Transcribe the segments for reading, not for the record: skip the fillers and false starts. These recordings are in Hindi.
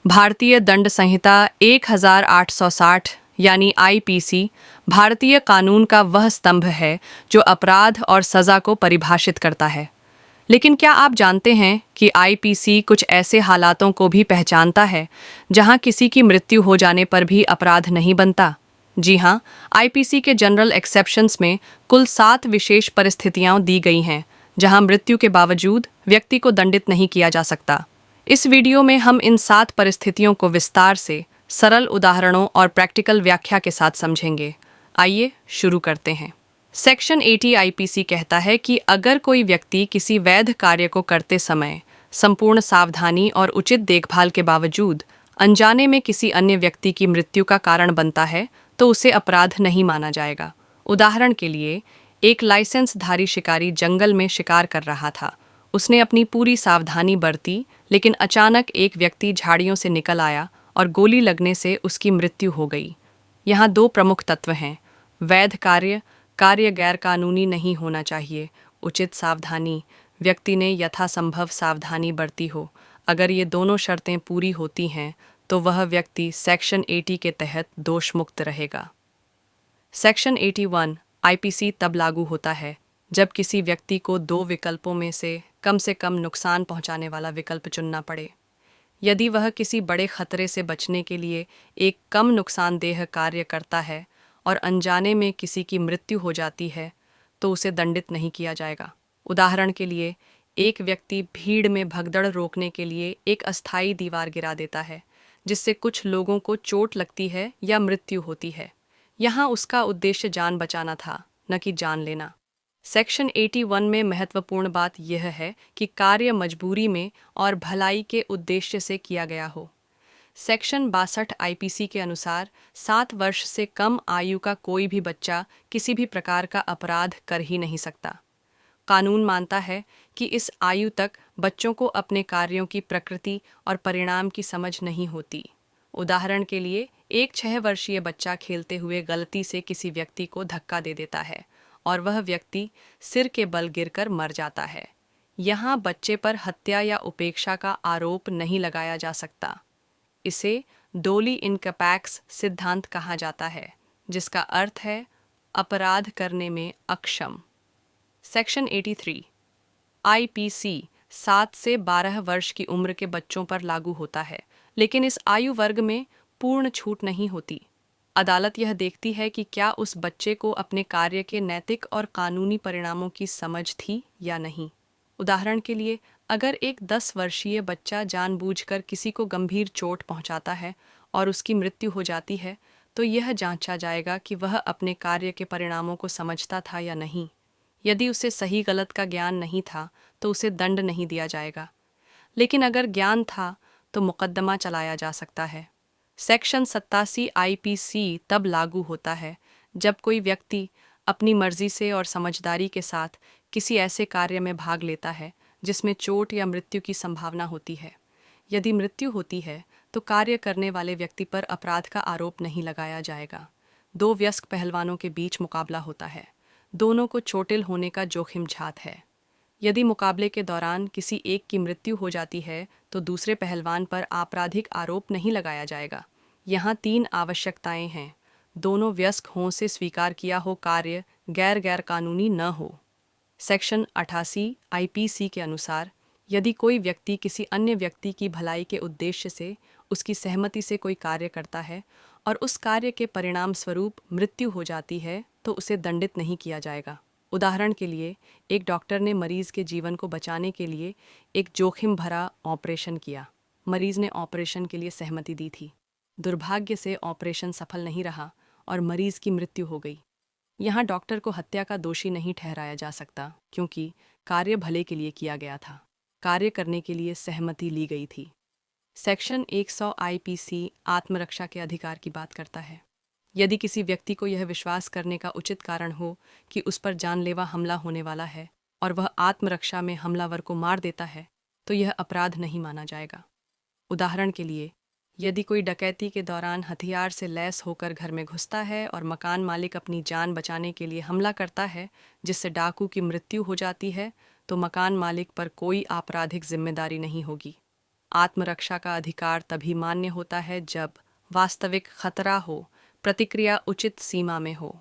भारतीय दंड संहिता 1860 यानी आईपीसी भारतीय कानून का वह स्तंभ है जो अपराध और सज़ा को परिभाषित करता है। लेकिन क्या आप जानते हैं कि आईपीसी कुछ ऐसे हालातों को भी पहचानता है जहां किसी की मृत्यु हो जाने पर भी अपराध नहीं बनता? जी हाँ, आईपीसी के जनरल एक्सेप्शंस में कुल 7 विशेष परिस्थितियां दी गई हैं जहां मृत्यु के बावजूद व्यक्ति को दंडित नहीं किया जा सकता। इस वीडियो में हम इन 7 परिस्थितियों को विस्तार से सरल उदाहरणों और प्रैक्टिकल व्याख्या के साथ समझेंगे। आइए शुरू करते हैं। सेक्शन 80 आईपीसी कहता है कि अगर कोई व्यक्ति किसी वैध कार्य को करते समय संपूर्ण सावधानी और उचित देखभाल के बावजूद अनजाने में किसी अन्य व्यक्ति की मृत्यु का कारण बनता है तो उसे अपराध नहीं माना जाएगा। उदाहरण के लिए, एक लाइसेंसधारी शिकारी जंगल में शिकार कर रहा था। उसने अपनी पूरी सावधानी बरती, लेकिन अचानक एक व्यक्ति झाड़ियों से निकल आया और गोली लगने से उसकी मृत्यु हो गई। यहाँ 2 प्रमुख तत्व हैं: वैध कार्य, कार्य गैरकानूनी नहीं होना चाहिए; उचित सावधानी, व्यक्ति ने यथासंभव सावधानी बरती हो। अगर ये दोनों शर्तें पूरी होती हैं तो वह व्यक्ति सेक्शन 80 के तहत दोषमुक्त रहेगा। सेक्शन 81 आईपीसी तब लागू होता है जब किसी व्यक्ति को 2 विकल्पों में से कम नुकसान पहुंचाने वाला विकल्प चुनना पड़े। यदि वह किसी बड़े खतरे से बचने के लिए एक कम नुकसानदेह कार्य करता है और अनजाने में किसी की मृत्यु हो जाती है तो उसे दंडित नहीं किया जाएगा। उदाहरण के लिए, एक व्यक्ति भीड़ में भगदड़ रोकने के लिए एक अस्थायी दीवार गिरा देता है जिससे कुछ लोगों को चोट लगती है या मृत्यु होती है। यहाँ उसका उद्देश्य जान बचाना था, न कि जान लेना। सेक्शन 81 में महत्वपूर्ण बात यह है कि कार्य मजबूरी में और भलाई के उद्देश्य से किया गया हो। सेक्शन 62 आईपीसी के अनुसार 7 वर्ष से कम आयु का कोई भी बच्चा किसी भी प्रकार का अपराध कर ही नहीं सकता। कानून मानता है कि इस आयु तक बच्चों को अपने कार्यों की प्रकृति और परिणाम की समझ नहीं होती। उदाहरण के लिए, एक 6 वर्षीय बच्चा खेलते हुए गलती से किसी व्यक्ति को धक्का दे देता है और वह व्यक्ति सिर के बल गिरकर मर जाता है। यहाँ बच्चे पर हत्या या उपेक्षा का आरोप नहीं लगाया जा सकता। इसे डोली इनकैपेक्स सिद्धांत कहा जाता है, जिसका अर्थ है अपराध करने में अक्षम। सेक्शन 83 आईपीसी 7 से 12 वर्ष की उम्र के बच्चों पर लागू होता है, लेकिन इस आयु वर्ग में पूर्ण छूट नहीं होती। अदालत यह देखती है कि क्या उस बच्चे को अपने कार्य के नैतिक और कानूनी परिणामों की समझ थी या नहीं। उदाहरण के लिए, अगर एक 10 वर्षीय बच्चा जानबूझकर किसी को गंभीर चोट पहुंचाता है और उसकी मृत्यु हो जाती है, तो यह जांचा जाएगा कि वह अपने कार्य के परिणामों को समझता था या नहीं। यदि उसे सही गलत का ज्ञान नहीं था तो उसे दंड नहीं दिया जाएगा, लेकिन अगर ज्ञान था तो मुकदमा चलाया जा सकता है। सेक्शन 87 आईपीसी तब लागू होता है जब कोई व्यक्ति अपनी मर्जी से और समझदारी के साथ किसी ऐसे कार्य में भाग लेता है जिसमें चोट या मृत्यु की संभावना होती है। यदि मृत्यु होती है तो कार्य करने वाले व्यक्ति पर अपराध का आरोप नहीं लगाया जाएगा। 2 वयस्क पहलवानों के बीच मुकाबला होता है। दोनों को चोटिल होने का जोखिम झात है। यदि मुकाबले के दौरान किसी एक की मृत्यु हो जाती है तो दूसरे पहलवान पर आपराधिक आरोप नहीं लगाया जाएगा। यहाँ 3 आवश्यकताएं हैं: दोनों वयस्क हों से स्वीकार किया हो कार्य गैर कानूनी न हो। सेक्शन 88 आईपीसी के अनुसार, यदि कोई व्यक्ति किसी अन्य व्यक्ति की भलाई के उद्देश्य से उसकी सहमति से कोई कार्य करता है और उस कार्य के परिणाम स्वरूप मृत्यु हो जाती है तो उसे दंडित नहीं किया जाएगा। उदाहरण के लिए, एक डॉक्टर ने मरीज के जीवन को बचाने के लिए एक जोखिम भरा ऑपरेशन किया। मरीज ने ऑपरेशन के लिए सहमति दी थी। दुर्भाग्य से ऑपरेशन सफल नहीं रहा और मरीज की मृत्यु हो गई। यहाँ डॉक्टर को हत्या का दोषी नहीं ठहराया जा सकता, क्योंकि कार्य भले के लिए किया गया था। कार्य करने के लिए सहमति ली गई थी। सेक्शन 100 आईपीसी आत्मरक्षा के अधिकार की बात करता है। यदि किसी व्यक्ति को यह विश्वास करने का उचित कारण हो कि उस पर जानलेवा हमला होने वाला है और वह आत्मरक्षा में हमलावर को मार देता है, तो यह अपराध नहीं माना जाएगा। उदाहरण के लिए, यदि कोई डकैती के दौरान हथियार से लैस होकर घर में घुसता है और मकान मालिक अपनी जान बचाने के लिए हमला करता है जिससे डाकू की मृत्यु हो जाती है, तो मकान मालिक पर कोई आपराधिक जिम्मेदारी नहीं होगी। आत्मरक्षा का अधिकार तभी मान्य होता है जब वास्तविक खतरा हो, प्रतिक्रिया उचित सीमा में हो।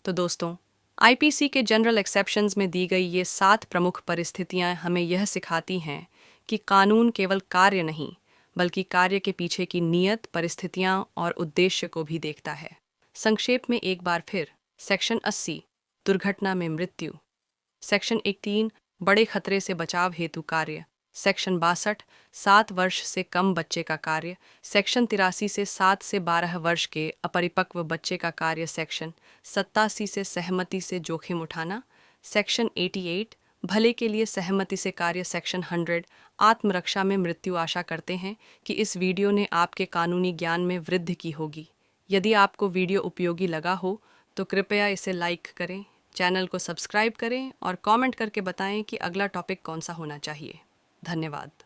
तो दोस्तों, आईपीसी के जनरल एक्सेप्शंस में दी गई ये 7 प्रमुख परिस्थितियां हमें यह सिखाती हैं कि कानून केवल कार्य नहीं, बल्कि कार्य के पीछे की नीयत, परिस्थितियां और उद्देश्य को भी देखता है। संक्षेप में एक बार फिर, सेक्शन 80 दुर्घटना में मृत्यु, सेक्शन 18 बड़े खतरे से बचाव हेतु कार्य, सेक्शन 62 7 वर्ष से कम बच्चे का कार्य, सेक्शन 83 से 7 से 12 वर्ष के अपरिपक्व बच्चे का कार्य, सेक्शन 87 से सहमति से जोखिम उठाना, सेक्शन 88 भले के लिए सहमति से कार्य, सेक्शन 100 आत्मरक्षा में मृत्यु। आशा करते हैं कि इस वीडियो ने आपके कानूनी ज्ञान में वृद्धि की होगी। यदि आपको वीडियो उपयोगी लगा हो तो कृपया इसे लाइक करें, चैनल को सब्सक्राइब करें और कमेंट करके बताएं कि अगला टॉपिक कौन सा होना चाहिए। धन्यवाद।